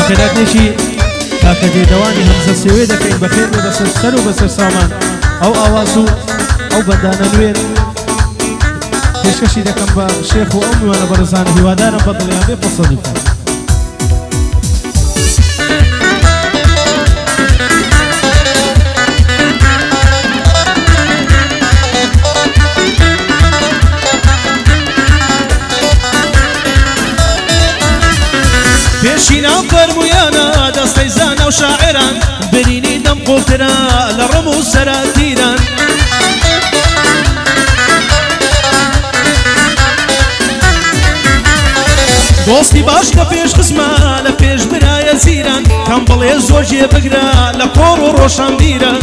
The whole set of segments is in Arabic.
خێراتێکی کاکە دێدەوانی هەمزە سێوێ دەکەین بەخێر بێ بەسەر سەر و بەسەر سامان ئەو ئاواز و ئەو بەندانە نوێن پێشکەشی دەکەم بە شێخ و ئەو میوانە بەڕزان هیوادارم بە دڵیان بێ پەسەندی بکەن. پێشینان فەرمویانە دەستەی زانە و شاعران برینی دەم قوڵترە لە ڕم و سەراتیران دۆستی باش لە پێش خزمە لە پێش برایە زیران کەم بڵێ زۆر جێبگرە لە کۆڕ و ڕۆشنبیرە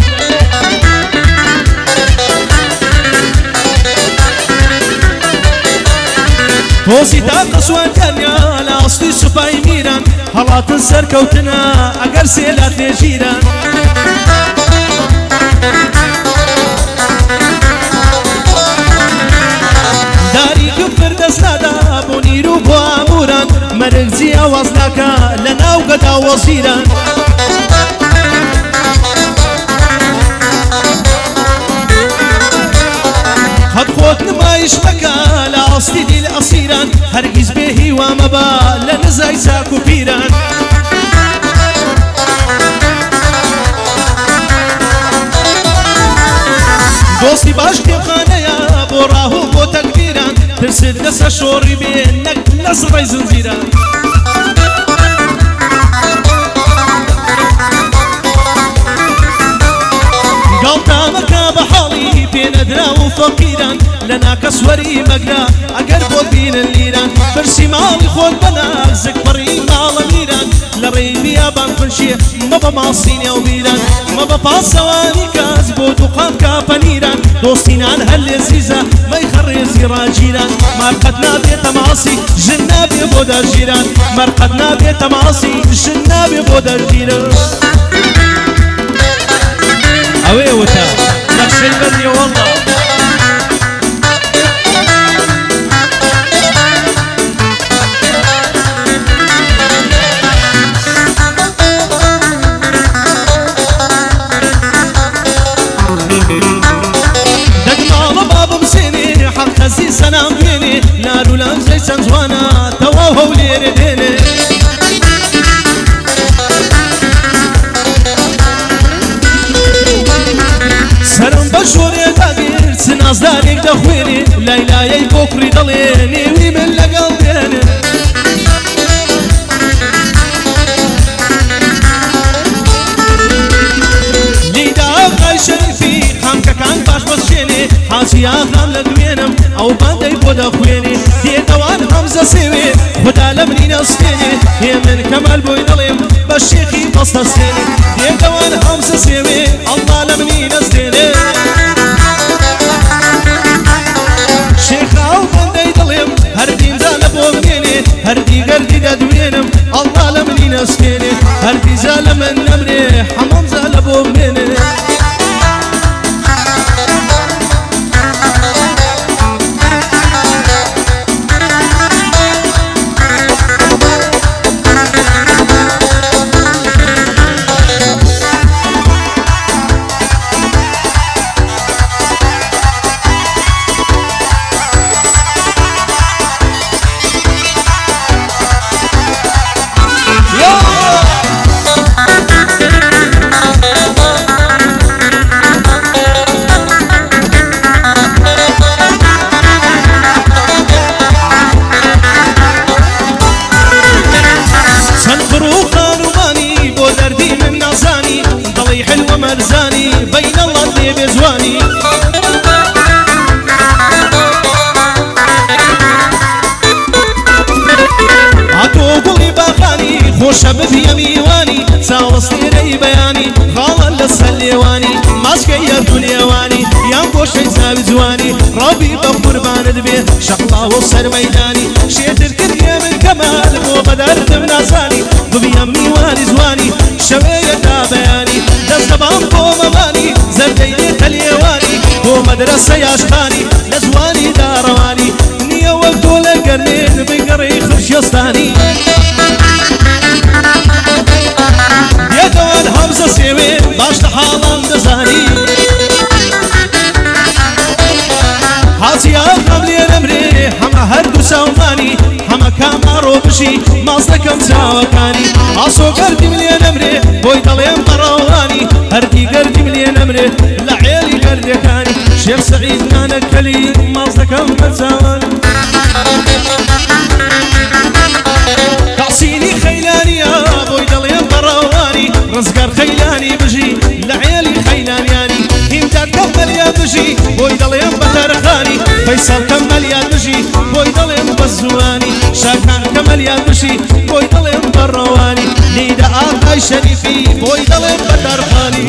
تۆزی تاقە سوانکانیا لە ئەستی سوپای میران هەڵاتن سەرکەوتنە ئەگەر سێلات لێژیران داری گفر دەستادا بۆ نیر و بۆ ئاموران مەرگزی ئاواز ناکە لە ناو گەدا وەزیران خەت خۆت نمایش مەکە لە ئەستی دیل ئەسیران هەرگیز بێ هیوا مەبە لە نزای چاک و پیران دۆستی باش کتێبخانەیە بۆ ڕاهوو بۆ تەکبیران ترست لەسەر شۆڕی بێ نەک لە سڕەی زنجیران گاڵتامەکە بە حاڵی پێنەدرا و فەقیران لە ناکەسوەری مەگرا ئەگەر بۆ بینن لیران برسی ماڵی خۆت بەناک زک بڕی ماڵە میران لە ڕێی بیابان خنشیە مەبە ماسینە و بیران مەبە پاسەوانی کەس بۆ دوقام کاپەنیران دۆستینان هەر لێ زیزە مەی خەڕێزی ڕاجیران مەرقەت نابێتە ماسی ژن نابێ بۆ دەرگیران مەرقەت نابێتە ماسی ژن نابێ بۆ دەرگیران ئەوێ وتە نەخشەی بەردیە وەڵڵا دەگماڵە بابم سێنێ حەقەزی سەنام بێنێ لار و لەنجەی چەند جوانە تەواو هەولێرە دێنێ سرم بە شۆرێ داگیر چ نازدانێک دەخوێنێ لایلایەی بۆ کوڕی دەڵێ نێوی من لەگەڵ دێنێ لیدا ئاغای شەریفی قامکەکان باش بەسشێنێ حاجی ئاغام لە دوێنم ئەو بەندەی بۆ دەخوێنێ دێتەوان هەمزە سێوێ خدا لە منی نەستێنێ هێ من کەمال بۆی دەڵێم بە شێخی بەستەستێنێ دێتەوان هەمزە سێوێ ئەڵڵا لە منی نەستێنێ شێخا و بەندەی دڵێم هەردینجا لە بۆ بمێنێ هەردی گەردی دەدوێنم ئەڵڵا لە منی نەستێنێ هەردیجا لە من نەمرێ حەمەمجا لە بۆ بمێنێ مرزاني بين الله اللي بزواني عطو قولي باخاني خوش بفي ميواني ساوصي ري بياني خالا للسليواني ماسكي يردو ليواني يام بوشي ساوي زواني ربي بقربان دبي شقلا وصر ميداني شيتر كريا من كمال مو بدرت مناساني بفي ميواني زواني شوية تابياني دستبان بو مماني زردي تليواني بو مدرسة ياشقاني لزواني دارواني نيا وقتو لقرنين بقري خرش يستاني دەکەم چاوەکانی ئاسۆ گەردی ملێ نەمرێ بۆی دەڵێم بەڕەوانی هەردی گەردی ملێ نەمرێ لە عێلی گەردەکانی شێخ سەعید نانەکەلی ماڵ دەکەم بە چاوانی تەحسینی خەیلانیە بۆی دەڵێم بەڕەوانی ڕزگار خەیلانی بژی لە عێلی خەیلانیانی هیمداد کەمەلیا بژی بۆی دەڵێم بە تەرخانی فەیسەڵ کەمەلیا بژی بۆی دەڵێم بە زوانی شاکان کەمەلیا بژی بۆی دەڵێم بە ڕەوانی لیدە ئاغای شەریفی بۆی دەڵێم بە تەرخانی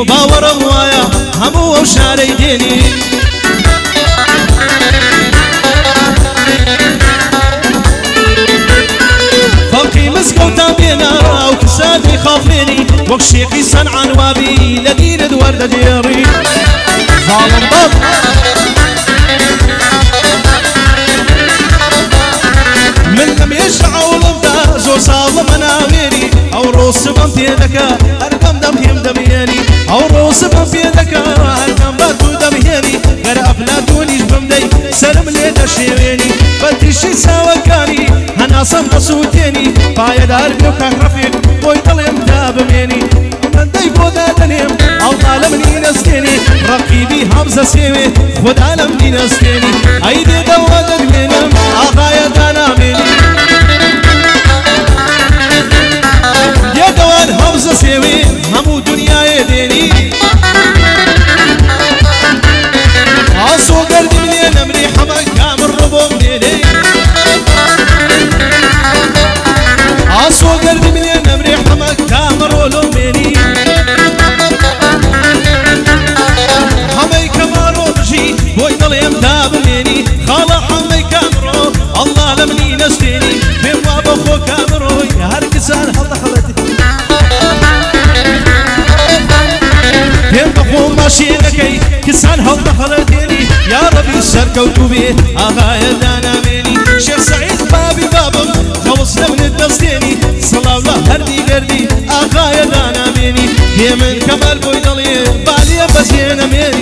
باوەڕم وایە هەموو ئەو شارەی دێنی خەڵقی مزگەوتان بێنە ئەو کسانی خاڵێنی وەک شێخی سەنعان وابی لە دیرت وەردەدێڕی خاڵم بەڵ من لەمێش عەوڵمدا زۆر ساڵمە ناوێنی ئەو ڕۆسمەم پێ دەکا هەرگەم دەمهێم دەمێنی ئەو ڕۆسمەم پێ دەکا هەرگەم بە تو دەمهێنی گەر ئەفلاتۆنیش بمدەی سەرم لێ دەشێوێنی بە تیشی چاوەکانی هەناسەم دەسووتێنی پایەدار بێ و کەحرەفێک بۆی دەڵێم تا بمێنی بەندەی بۆ دادەنێم ئەڵتا لە منی نەستێنی ڕەقیبی هەمزە سێوێ خۆدا لە منی نەستێنی ئەی دێدەوە دەدوێنم ئاغایە دانامێنی یەکەوان هەمزە سێوێ هەموو دنیایە دێنی ئاسۆ گەردی منێ نەمرێ حەمە کامر ڕۆبۆم دێنێ ئاسۆ گەردی منێ نەمرێ حەمە کامە ڕۆلۆم بێنی هەمەی کەماڕۆ بژی بۆی دڵێم تا بمێنی خاڵە حەمەی کامڕۆ ئەڵڵا لە منی نەستێنی پێم وا بە خۆ کامڕۆی هەر کسان هەڵدەخەڵەتی پێم بەخۆ ماشێنەکەی کسان هەڵدەخەڵەتێنی یا ڕەبی سەرکەوتوو بێ ئاغایە دانامێنی شێخ سەعید بابی بابم خەوڵ لە منت دەستێنی سەڵاو لە هەردی گەردی ئاغایە دانامێنی هێ من کەمال بۆی دەڵێ بالیە بەزێنەمێنی